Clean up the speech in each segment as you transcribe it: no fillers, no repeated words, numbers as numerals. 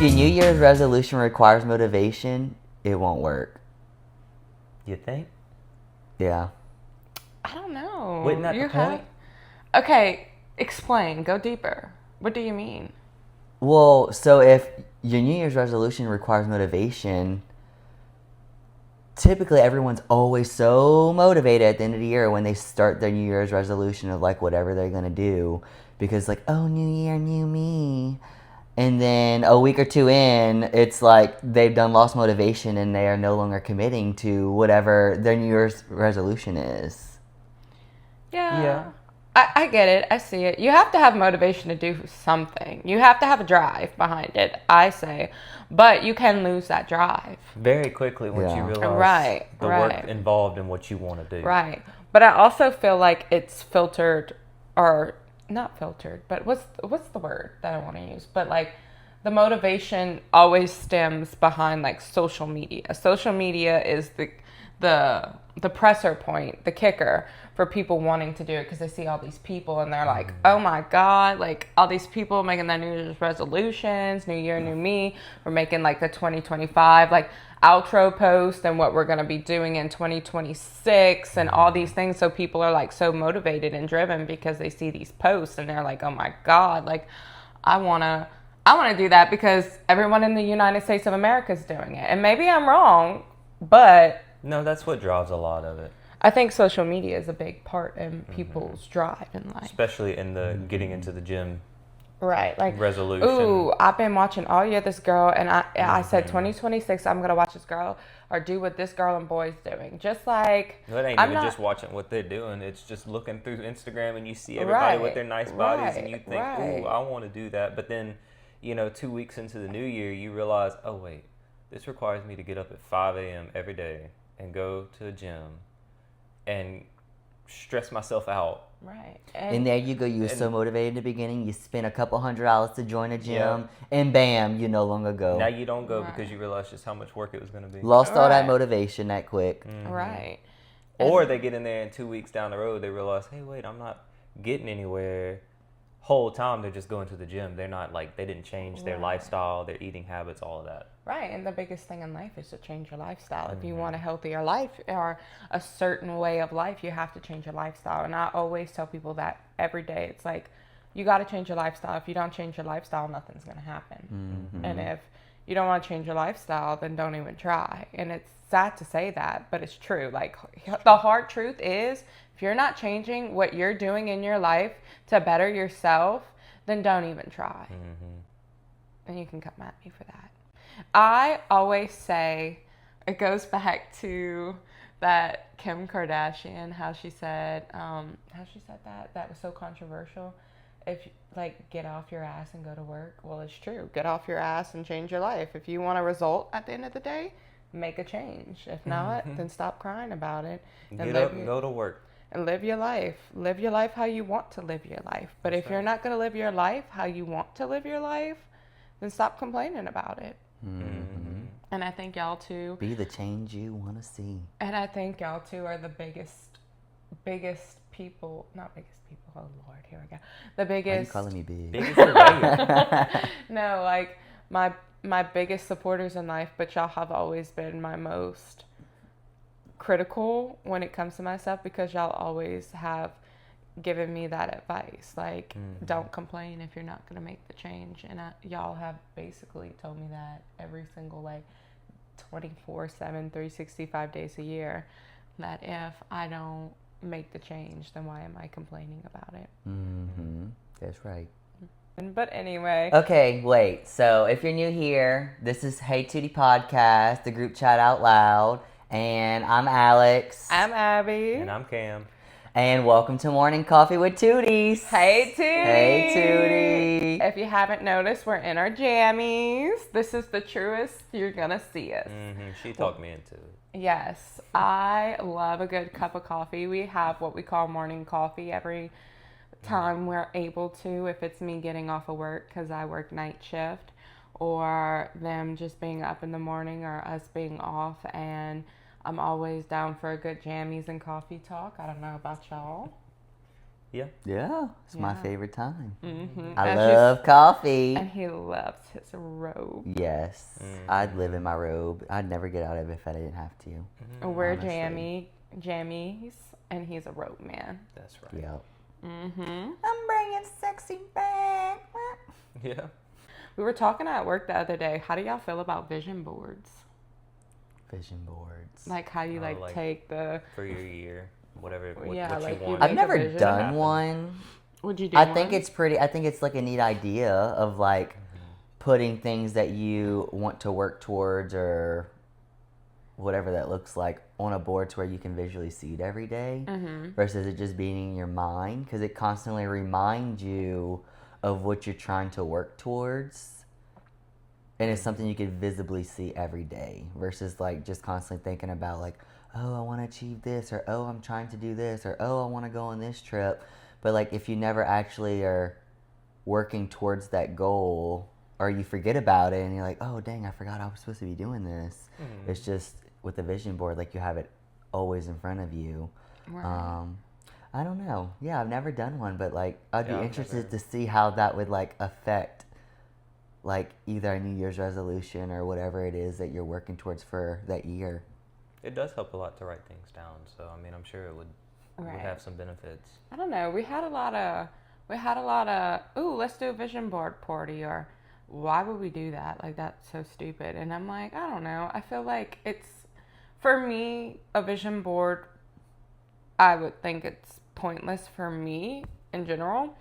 your New Year's resolution requires motivation, it won't work. You think? Yeah. I don't know. Wasn't that the point? Okay, explain. Go deeper. What do you mean? Well, so if your New Year's resolution requires motivation, typically everyone's always so motivated at the end of the year when they start their New Year's resolution of like whatever they're going to do. Because like, oh, new year, new me. And then a week or two in, it's like they've lost motivation and they are no longer committing to whatever their New Year's resolution is. Yeah. I get it. I see it. You have to have motivation to do something. You have to have a drive behind it, I say. But you can lose that drive. Very quickly once you realize the work involved in what you want to do. Right. But I also feel like it's filtered, or not filtered, but what's the word that I want to use? But like the motivation always stems behind like social media. Social media is the presser point, the kicker for people wanting to do it, because they see all these people and they're like, oh my God, like all these people making their New Year's resolutions, new year, new me. We're making like the 2025 like outro post and what we're going to be doing in 2026 and all these things. So people are like so motivated and driven because they see these posts and they're like, oh my God, like I want to do that because everyone in the United States of America is doing it. And maybe I'm wrong, but no, that's what drives a lot of it. I think social media is a big part in people's drive in life. Especially in the getting into the gym. Right. Like, resolution. Ooh, I've been watching all year this girl, and I said 2026, I'm going to watch this girl or do what this girl and boy's doing. Just like... Well, it ain't even just watching what they're doing. It's just looking through Instagram and you see everybody with their nice bodies and you think, ooh, I want to do that. But then, 2 weeks into the new year, you realize, oh, wait, this requires me to get up at 5 a.m. every day and go to a gym and stress myself out. Right. And there you go. You were so motivated in the beginning. You spent a couple $100 to join a gym, and bam, you no longer go. Now you don't go because you realize just how much work it was going to be. Lost all that motivation that quick. Mm-hmm. Right. Or they get in there and 2 weeks down the road, they realize, hey, wait, I'm not getting anywhere. Whole time they're just going to the gym. They're not like, they didn't change their lifestyle, their eating habits, all of that. Right, and the biggest thing in life is to change your lifestyle. If you want a healthier life or a certain way of life, you have to change your lifestyle. And I always tell people that every day. It's like, you got to change your lifestyle. If you don't change your lifestyle, nothing's going to happen. Mm-hmm. And if you don't want to change your lifestyle, then don't even try. And it's sad to say that, but it's true. Like, the hard truth is, if you're not changing what you're doing in your life to better yourself, then don't even try. Mm-hmm. And you can come at me for that. I always say, it goes back to that Kim Kardashian, how she said that was so controversial. If like, get off your ass and go to work. Well, it's true. Get off your ass and change your life. If you want a result at the end of the day, make a change. If not, then stop crying about it. And get up and go to work. And live your life. Live your life how you want to live your life. But if you're not going to live your life how you want to live your life, then stop complaining about it. Mm-hmm. And I think y'all too. Be the change you want to see. And I think y'all too are the biggest people. Not biggest people. Oh Lord, here we go. The biggest. Why are you calling me big? Biggest or bigger? No, like my biggest supporters in life. But y'all have always been my most critical when it comes to myself, because y'all always have given me that advice, like don't complain if you're not going to make the change. And y'all have basically told me that every single 24/7 365 days a year, that if I don't make the change, then why am I complaining about it? That's right. But anyway, okay, wait, so if you're new here, this is Hey Tootie podcast, the group chat out loud, and I'm Alex. I'm Abby. And I'm Cam. And welcome to Morning Coffee with Tooties. Hey, Tootie. Hey, Tootie. If you haven't noticed, we're in our jammies. This is the truest you're going to see us. She talked me into it. Yes. I love a good cup of coffee. We have what we call morning coffee every time we're able to. If it's me getting off of work because I work night shift, or them just being up in the morning, or us being off, and I'm always down for a good jammies and coffee talk. I don't know about y'all. Yeah. Yeah, it's my favorite time. Mm-hmm. I love coffee. And he loves his robe. Yes, I'd live in my robe. I'd never get out of it if I didn't have to. Wear jammies, and he's a robe man. That's right. Yep. Mm-hmm. I'm bringing sexy back. Yeah. We were talking at work the other day. How do y'all feel about vision boards? Vision boards. Like how you take the for your year, whatever. What like you want. I've never done one. Would you do I one? think it's pretty. I think it's like a neat idea of like putting things that you want to work towards or whatever that looks like on a board to where you can visually see it every day versus it just being in your mind, because it constantly reminds you of what you're trying to work towards, and it's something you could visibly see every day versus like just constantly thinking about like, oh, I want to achieve this, or oh, I'm trying to do this, or oh, I want to go on this trip. But like if you never actually are working towards that goal, or you forget about it and you're like, oh dang, I forgot I was supposed to be doing this. It's just with the vision board, like you have it always in front of you. Right. I don't know. Yeah, I've never done one, but like I'd be interested to see how that would like affect like either a New Year's resolution or whatever it is that you're working towards for that year. It does help a lot to write things down, so I mean, I'm sure it would have some benefits. I don't know. We had a lot of ooh, let's do a vision board party, or why would we do that? Like that's so stupid. And I'm like, I don't know. I feel like it's, for me, a vision board, I would think it's pointless for me in general.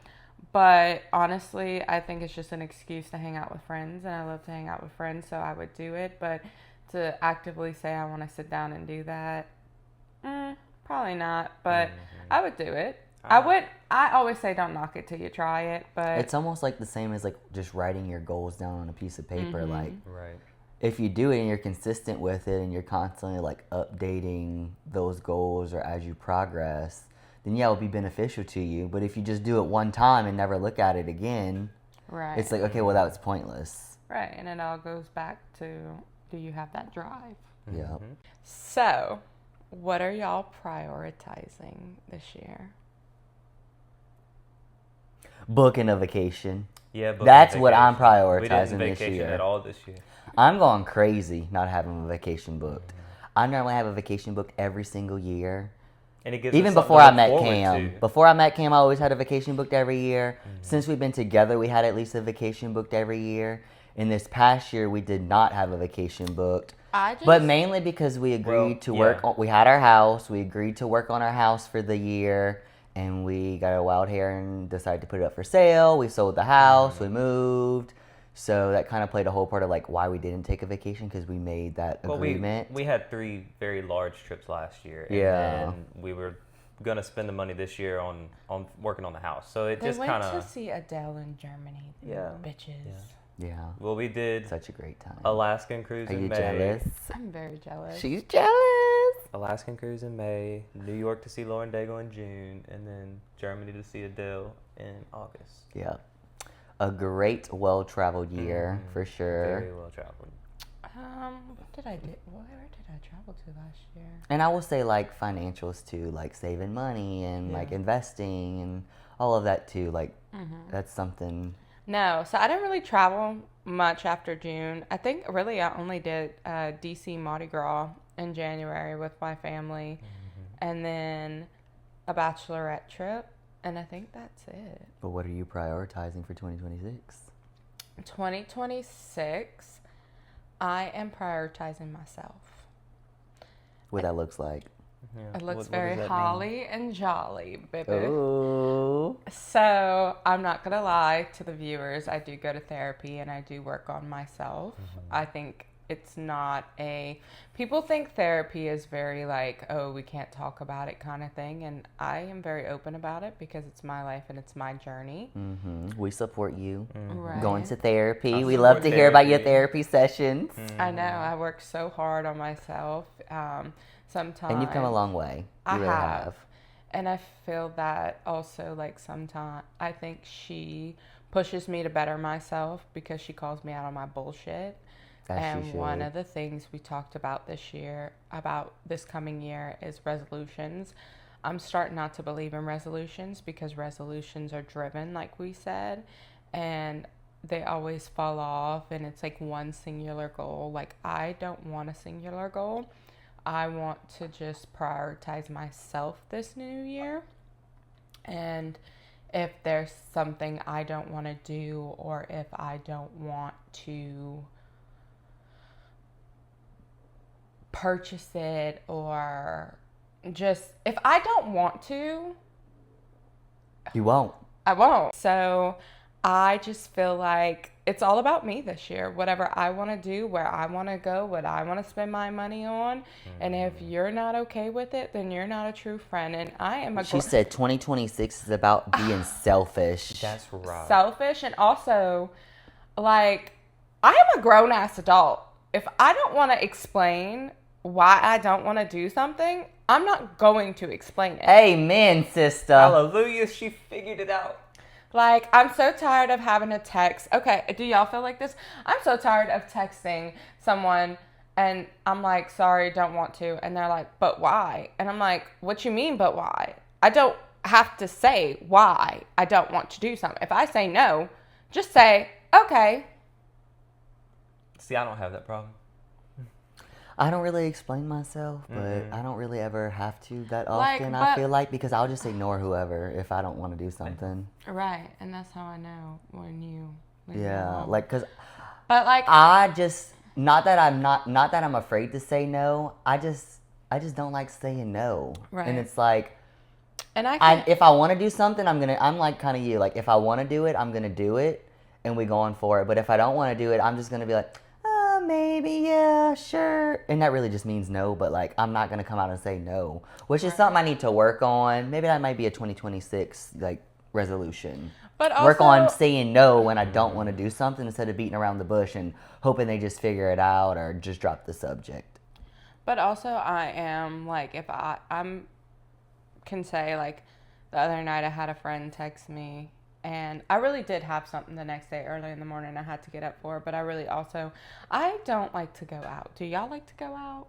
But honestly, I think it's just an excuse to hang out with friends, and I love to hang out with friends, so I would do it. But to actively say I want to sit down and do that, probably not. But I would do it. I always say don't knock it till you try it, but It's almost like the same as like just writing your goals down on a piece of paper. Like Right. if you do it and you're consistent with it and you're constantly like updating those goals or as you progress, then yeah, it'll be beneficial to you. But if you just do it one time and never look at it again, right. it's like, okay, well, that was pointless. Right, and it all goes back to, do you have that drive? Yeah. So, what are y'all prioritizing this year? Booking a vacation. Yeah, That's what I'm we prioritizing didn't this vacation year. at all this year. I'm going crazy not having a vacation booked. I normally have a vacation booked every single year. And it gives Even us something before to I look met forward Cam. to. Before I met Cam, I always had a vacation booked every year. Since we've been together, we had at least a vacation booked every year. In this past year, we did not have a vacation booked. But mainly because we agreed to work on, we had our house, we agreed to work on our house for the year, and we got our wild hair and decided to put it up for sale. We sold the house, we moved. So that kind of played a whole part of like why we didn't take a vacation, because we made that agreement. We had 3 very large trips last year. And then we were going to spend the money this year on working on the house. So it just kind of... went to see Adele in Germany. Bitches. Yeah. Well, we did Such a great time. Alaskan cruise Are in you May. jealous? I'm very jealous. She's jealous. Alaskan cruise in May, New York to see Lauren Daigle in June, and then Germany to see Adele in August. Yeah. A great, well-traveled year, for sure. Very well traveled. What did I do? Where did I travel to last year? And I will say, like, financials, too. Like, saving money and, like, investing and all of that, too. Like, that's something... No, so I didn't really travel much after June. I think really I only did DC Mardi Gras in January with my family, and then a bachelorette trip, and I think that's it. But what are you prioritizing for 2026? 2026, I am prioritizing myself. What that looks like. Yeah. It looks What very does that holly and jolly, baby. Oh. So I'm not gonna lie to the viewers. I do go to therapy and I do work on myself. I think it's not a... People think therapy is very like, oh, we can't talk about it kind of thing. And I am very open about it because it's my life and it's my journey. We support you. Right. Going to therapy. I We love to support hear about your therapy. therapy sessions. I know. I work so hard on myself. Sometimes... And you've come a long way. You really have. And I feel that also, like, sometimes I think she pushes me to better myself because she calls me out on my bullshit. As she should. One of the things we talked about this year, about this coming year, is resolutions. I'm starting not to believe in resolutions because resolutions are driven, like we said, and they always fall off, and it's like one singular goal. Like, I don't want a singular goal. I want to just prioritize myself this new year. And if there's something I don't want to do, or if I don't want to purchase it, or just if I don't want to, you won't. I won't. So I just feel like it's all about me this year. Whatever I want to do, where I want to go, what I want to spend my money on. And if you're not okay with it, then you're not a true friend. And I am a... She said 2026 is about being selfish. That's right. Selfish, and also, like, I am a grown-ass adult. If I don't want to explain why I don't want to do something, I'm not going to explain it. Amen, sister. Hallelujah, she figured it out. Like, I'm so tired of having to text. Okay, do y'all feel like this? I'm so tired of texting someone and I'm like, sorry, don't want to. And they're like, but why? And I'm like, what you mean, but why? I don't have to say why I don't want to do something. If I say no, just say, okay. See, I don't have that problem. I don't really explain myself, but I don't really ever have to that often, I feel like, because I'll just ignore whoever if I don't want to do something. Right, and that's how I know when you leave me Yeah, alone. like, because But like, I just, not that I'm afraid to say no, I just don't like saying no. Right. And it's like, and I if I want to do something, I'm like kind of you. Like, if I want to do it, I'm going to do it, and we going for it. But if I don't want to do it, I'm just going to be like, maybe, yeah, sure. And that really just means no, but like, I'm not going to come out and say no, which is something I need to work on. Maybe that might be a 2026, like, resolution. But also, work on saying no when I don't want to do something instead of beating around the bush and hoping they just figure it out or just drop the subject. But also, I am, like, if I'm can say, like, the other night I had a friend text me, and I really did have something the next day early in the morning I had to get up for, but I don't like to go out. Do y'all like to go out?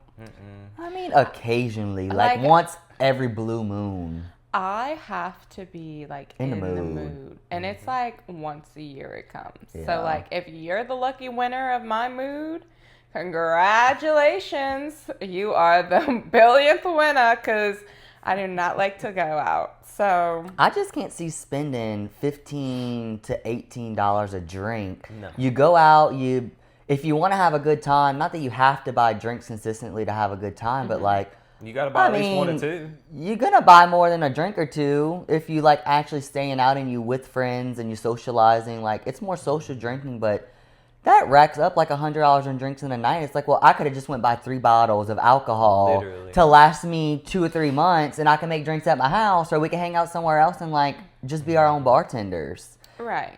I mean, occasionally, like once every blue moon. I have to be, like, in the mood. And it's, like, once a year it comes. Yeah. So, like, if you're the lucky winner of my mood, congratulations. You are the billionth winner, because I do not like to go out. So I just can't see spending $15 to $18 a drink. No. You go out, if you want to have a good time, not that you have to buy drinks consistently to have a good time, but like, you gotta buy at least one or two. You're gonna buy more than a drink or two if you like actually staying out and you with friends and you socializing. Like, it's more social drinking, but that racks up like $100 in drinks in a night. It's like, well, I could have just went buy 3 bottles of alcohol to last me 2 or 3 months, and I can make drinks at my house, or we can hang out somewhere else and like just be our own bartenders. Right.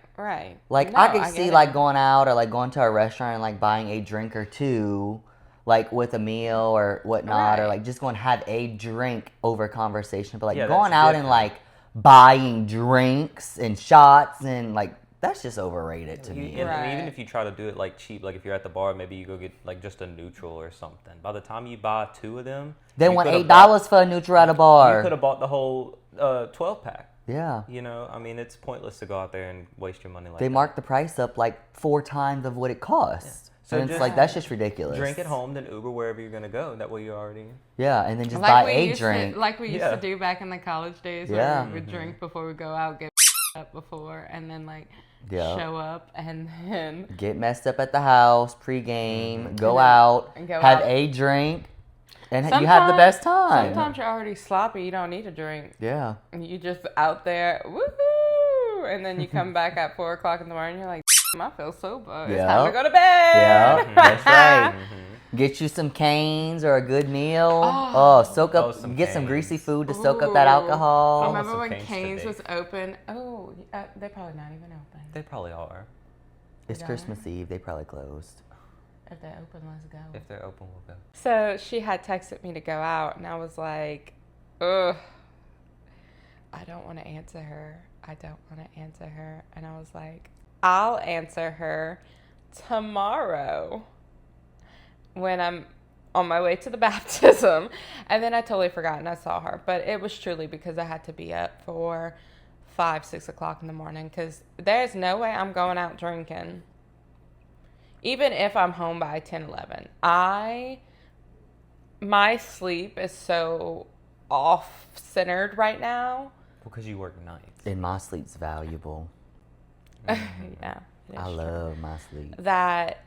Like, No, I could see like going out or like going to a restaurant and like buying a drink or two, like with a meal or whatnot, or like just going to have a drink over conversation. But like going out and like buying drinks and shots and like, that's just overrated to me. And even if you try to do it like cheap, like if you're at the bar, maybe you go get like just a neutral or something. By the time you buy 2 of them, they want $8 for a neutral at a bar. You could have bought the whole 12-pack. Yeah. You know, I mean, it's pointless to go out there and waste your money like that. They mark the price up like 4 times of what it costs. Yeah. So and it's like, that's just ridiculous. Drink at home, then Uber wherever you're going to go. That way you're already... Yeah, and then just buy a drink. Like we used to do back in the college days, where we would drink before we go out, get up before, and then like... show up and then get messed up at the house pregame, go out, have a drink, and you have the best time. Sometimes you're already sloppy, you don't need a drink. Yeah. And you just out there, woohoo! And then you come back at 4 o'clock in the morning, you're like, I feel sober. It's time to go to bed. Yeah, that's right. Get you some canes or a good meal. Soak up, get some greasy food to soak up that alcohol. Remember when Cane's was open? They're probably not even open. They probably are. It's Christmas Eve. They probably closed. If they're open, let's go. If they're open, we'll go. So she had texted me to go out, and I was like, ugh, I don't want to answer her. And I was like, I'll answer her tomorrow when I'm on my way to the baptism. And then I totally forgot and I saw her. But it was truly because I had to be up for 5-6 o'clock in the morning, because there's no way I'm going out drinking even if I'm home by 10-11. My sleep is so off centered right now. Because you work nights. And my sleep's valuable. Yeah, I love my sleep. That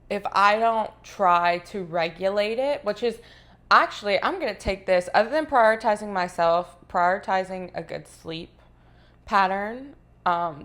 if I don't try to regulate it, which is actually, I'm going to take this, other than prioritizing myself, prioritizing a good sleep pattern,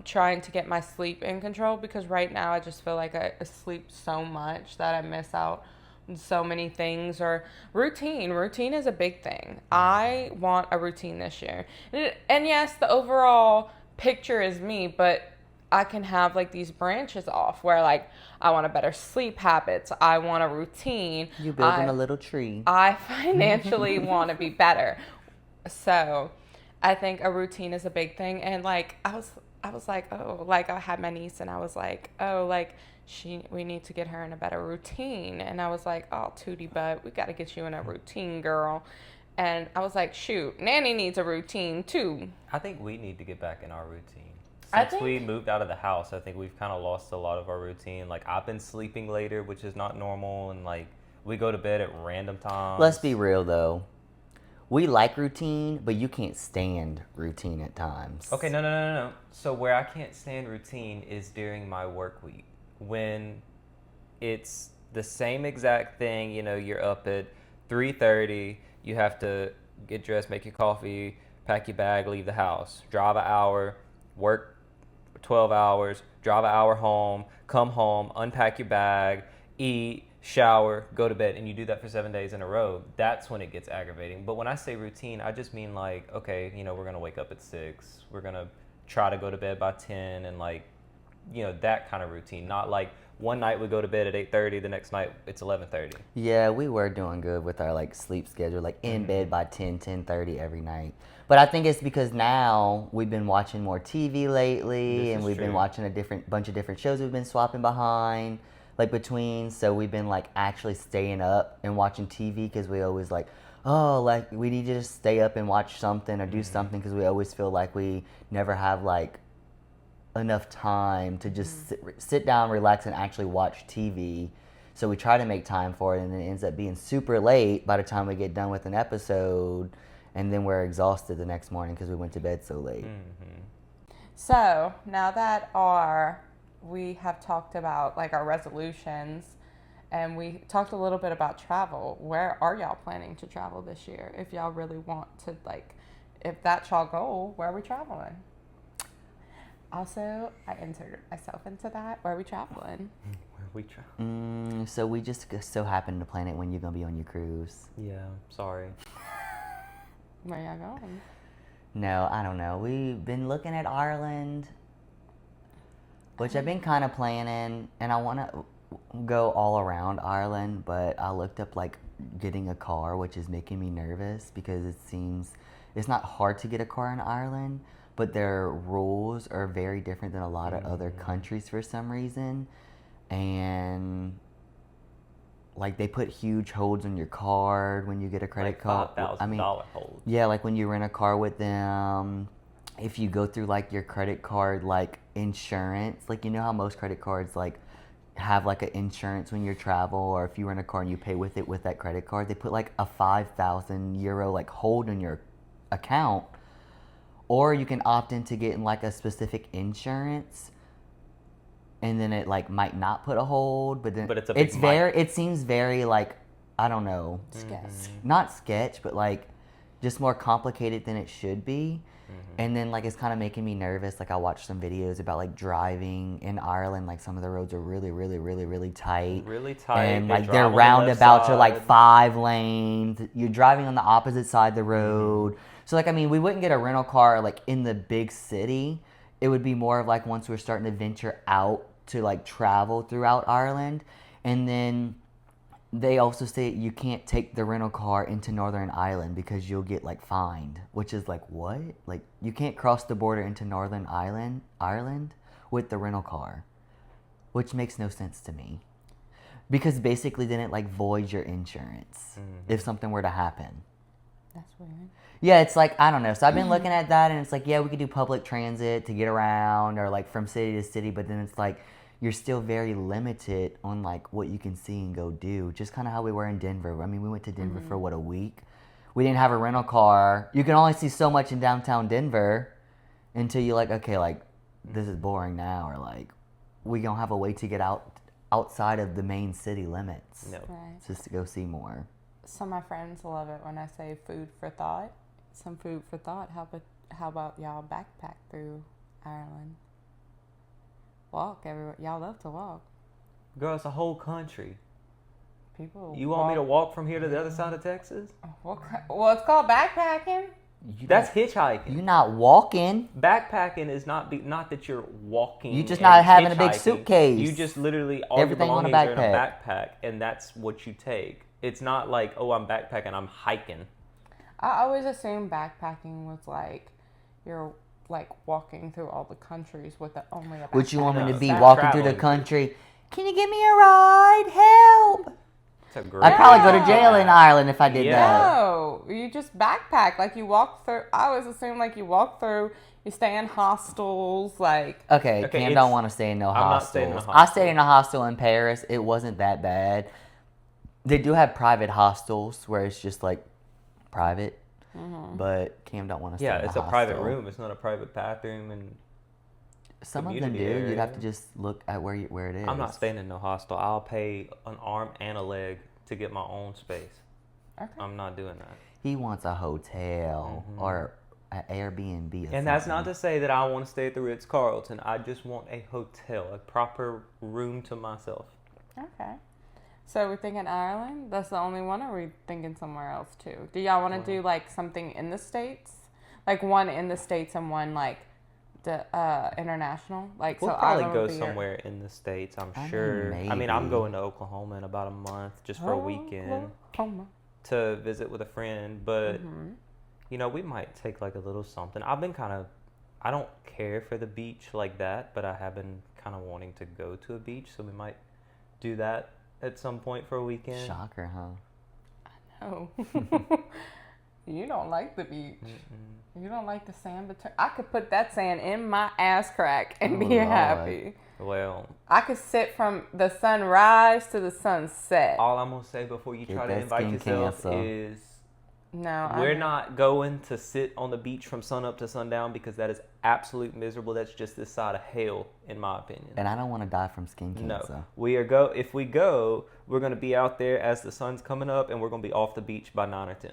trying to get my sleep in control, because right now I just feel like I sleep so much that I miss out on so many things. Or routine is a big thing. I want a routine this year, and yes, the overall picture is me, but I can have like these branches off where like I want a better sleep habits, I want a routine, You building a little tree. I financially want to be better. So I think a routine is a big thing. And like I was like, oh, like I had my niece and I was like, oh, like we need to get her in a better routine. And I was like, oh, Tootie butt, we got to get you in a routine, girl. And I was like, shoot, Nanny needs a routine too. I think we need to get back in our routine. Since we moved out of the house, I think we've kind of lost a lot of our routine. Like, I've been sleeping later, which is not normal, and like we go to bed at random times. Let's be real though. We like routine, but you can't stand routine at times. Okay, no. So where I can't stand routine is during my work week, when it's the same exact thing. You know, you're up at 3:30. You have to get dressed, make your coffee, pack your bag, leave the house, drive an hour, work 12 hours, drive an hour home, come home, unpack your bag, eat, shower, go to bed, and you do that for 7 days in a row. That's when it gets aggravating. But when I say routine, I just mean like, okay, you know, we're going to wake up at 6. We're going to try to go to bed by 10, and like, you know, that kind of routine. Not like one night we go to bed at 8:30, the next night it's 11:30. Yeah, we were doing good with our like sleep schedule, like in bed by 10:30 every night. But I think it's because now we've been watching more TV lately, and we've been watching a bunch of different shows we've been swapping behind, like between. So we've been like actually staying up and watching TV, because we always like, oh, like we need to just stay up and watch something or do something, because we always feel like we never have like enough time to just sit down, relax, and actually watch TV. So we try to make time for it, and then it ends up being super late by the time we get done with an episode, and then we're exhausted the next morning because we went to bed so late. So now that we have talked about like our resolutions, and we talked a little bit about travel, where are y'all planning to travel this year? If y'all really want to, like, if that's y'all goal, where are we traveling? Also, I inserted myself into that. Where are we traveling? Where are we traveling? So we just so happen to plan it when you're going to be on your cruise. Yeah, sorry. Where y'all going? No, I don't know. We've been looking at Ireland, which I've been kind of planning, and I want to go all around Ireland, but I looked up like getting a car, which is making me nervous, because it seems it's not hard to get a car in Ireland, but their rules are very different than a lot of other countries for some reason. And like they put huge holds on your card when you get a credit card. $5,000 hold. Yeah, like when you rent a car with them, if you go through like your credit card like insurance, like you know how most credit cards like have like an insurance when you travel, or if you rent a car and you pay with it with that credit card, they put like a €5,000 like hold on your account. Or you can opt into getting like a specific insurance, and then it like might not put a hold, but then it seems very like, I don't know, not sketch, but like just more complicated than it should be. And then like it's kind of making me nervous. Like I watched some videos about like driving in Ireland. Like some of the roads are really, really, really, really tight. Really tight. And like their roundabouts are like 5 lanes. You're driving on the opposite side of the road. So like, I mean, we wouldn't get a rental car like in the big city. It would be more of like once we're starting to venture out to like travel throughout Ireland. And then they also say you can't take the rental car into Northern Ireland because you'll get like fined, which is like, what? Like you can't cross the border into Northern Ireland with the rental car, which makes no sense to me. Because basically then it like voids your insurance if something were to happen. That's weird. Yeah, it's like, I don't know. So I've been looking at that and it's like, yeah, we could do public transit to get around or like from city to city, but then it's like you're still very limited on like what you can see and go do. Just kind of how we were in Denver. I mean, we went to Denver for what, a week? We didn't have a rental car. You can only see so much in downtown Denver until you're like, okay, like this is boring now, or like we don't have a way to get outside of the main city limits. No. Right. Just to go see more. Some of my friends love it when I say food for thought. Some food for thought. How about y'all backpack through Ireland? Walk everywhere. Y'all love to walk. Girl, it's a whole country. People. You want me to walk from here to the other side of Texas? Well, it's called backpacking. That's hitchhiking. You're not walking. Backpacking is not that you're walking. You just not having a big hitchhiking. suitcase. You just literally all Everything your on a belongings are in a backpack. backpack, and that's what you take. It's not like, oh, I'm backpacking, I'm hiking. I always assumed backpacking was like you're like walking through all the countries with only a backpack. What you want me to be That's walking through the traveling. country? Can you give me a ride? Help! It's a great. I'd probably go to jail in Ireland if I did Yeah. that. No, you just backpack. Like you walk through. I always assume like you walk through. You stay in hostels. Like Okay, Okay, Cam it's- don't want to stay in no I'm not hostels. staying in a I hostel. stayed in a hostel in Paris. It wasn't that bad. They do have private hostels where it's just like private, but Cam don't want to stay Yeah, in a it's hostel. a private room. It's not a private bathroom, and Some of them do. community area. You'd have to just look at where it is. I'm not staying in no hostel. I'll pay an arm and a leg to get my own space. okay. I'm not doing that. He wants a hotel or an Airbnb. Or And that's not something. to say that I want to stay at the Ritz-Carlton. I just want a hotel, a proper room to myself. Okay. So we're thinking Ireland. That's the only one, or are we thinking somewhere else too? Do y'all want to do like something in the States, like one in the States and one like the international? Like We'll so probably Ireland go would be your- somewhere in the States, I'm I sure. mean, I mean, I'm maybe. going to Oklahoma in about a month just for a weekend Oklahoma. to visit with a friend. But, you know, we might take like a little something. I don't care for the beach like that, but I have been kind of wanting to go to a beach. So we might do that at some point for a weekend. Shocker, huh? Oh. You don't like the beach. You don't like the sand between. I could put that sand in my ass crack and be Lord. happy. Well, I could sit from the sunrise to the sunset. all I'm going to say before you Get try to that invite skin yourself cancer. is No, we're not going to sit on the beach from sun up to sundown because that is absolute miserable. That's just this side of hell, in my opinion. And I don't want to die from skin No, cancer. if we go, we're going to be out there as the sun's coming up, and we're going to be off the beach by 9 or 10.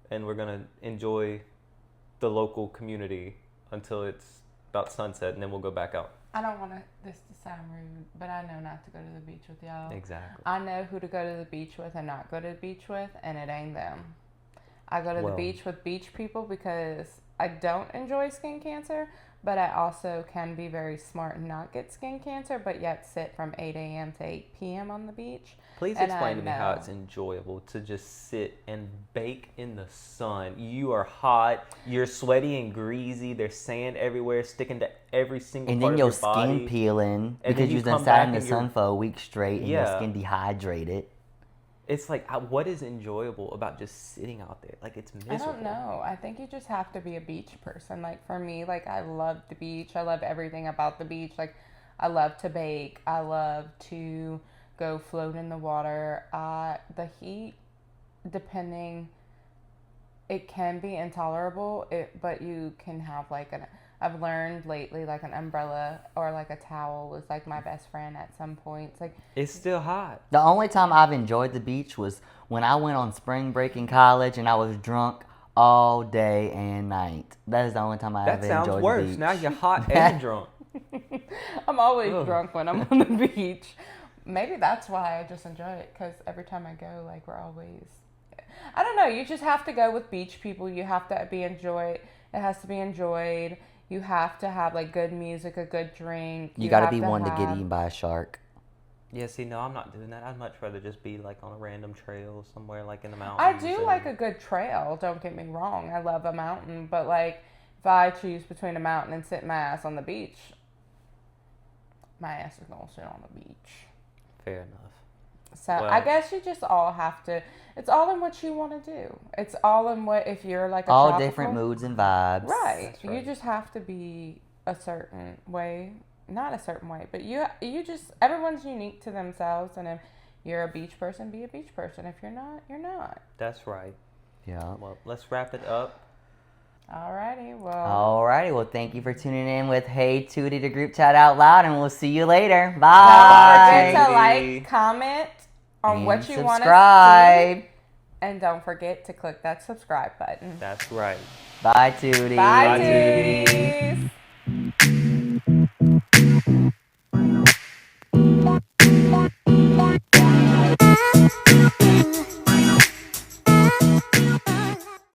And we're going to enjoy the local community until it's about sunset, and then we'll go back out. I don't want this to sound rude, but I know not to go to the beach with y'all. Exactly. I know who to go to the beach with and not go to the beach with, and it ain't them. I go to the beach with beach people because I don't enjoy skin cancer, but I also can be very smart and not get skin cancer, but yet sit from 8 a.m. to 8 p.m. on the beach. Please And explain I to me how know. it's enjoyable to just sit and bake in the sun. You are hot, you're sweaty and greasy, there's sand everywhere sticking to every single And part then of your your body. skin peeling And then because you you done come sat back in the and you're- sun for a week straight and your Yeah. skin dehydrated. It's like, what is enjoyable about just sitting out there? Like, it's miserable. I don't know. I think you just have to be a beach person. Like for me, like I love the beach. I love everything about the beach. Like I love to bake. I love to go float in the water. The heat, depending, it can be intolerable. But you can have like I've learned lately like an umbrella or like a towel is like my best friend at some points. Like It's still hot. The only time I've enjoyed the beach was when I went on spring break in college and I was drunk all day and night. That is the only time I That ever sounds enjoyed the worse. beach. Now you're hot and drunk. I'm always Ugh. drunk when I'm on the beach. Maybe that's why I just enjoy it because every time I go, like we're always. I don't know. You just have to go with beach people. You have to be enjoyed. It has to be enjoyed. You have to have like good music, a good drink. You got to have be one to get have- eaten by a shark. Yeah, see, no, I'm not doing that. I'd much rather just be like on a random trail somewhere like in the mountains. I do and- like a good trail. Don't get me wrong. I love a mountain, but like if I choose between a mountain and sit my ass on the beach, my ass is gonna sit on the beach. Fair enough. So I guess you just all have to. It's all in what you want to do. It's all in what if you're like all different moods and vibes. Right. You just have to be a certain way, not a certain way, but you just everyone's unique to themselves, and if you're a beach person, be a beach person. If you're not, you're not. That's right. Yeah. Well, let's wrap it up. Alrighty. Well, thank you for tuning in with Hey Tootie, the group chat out loud, and we'll see you later. Bye. Don't forget to like, comment on what you want to see. And don't forget to click that subscribe button. That's right. Bye, Tootie. Bye, Tooties.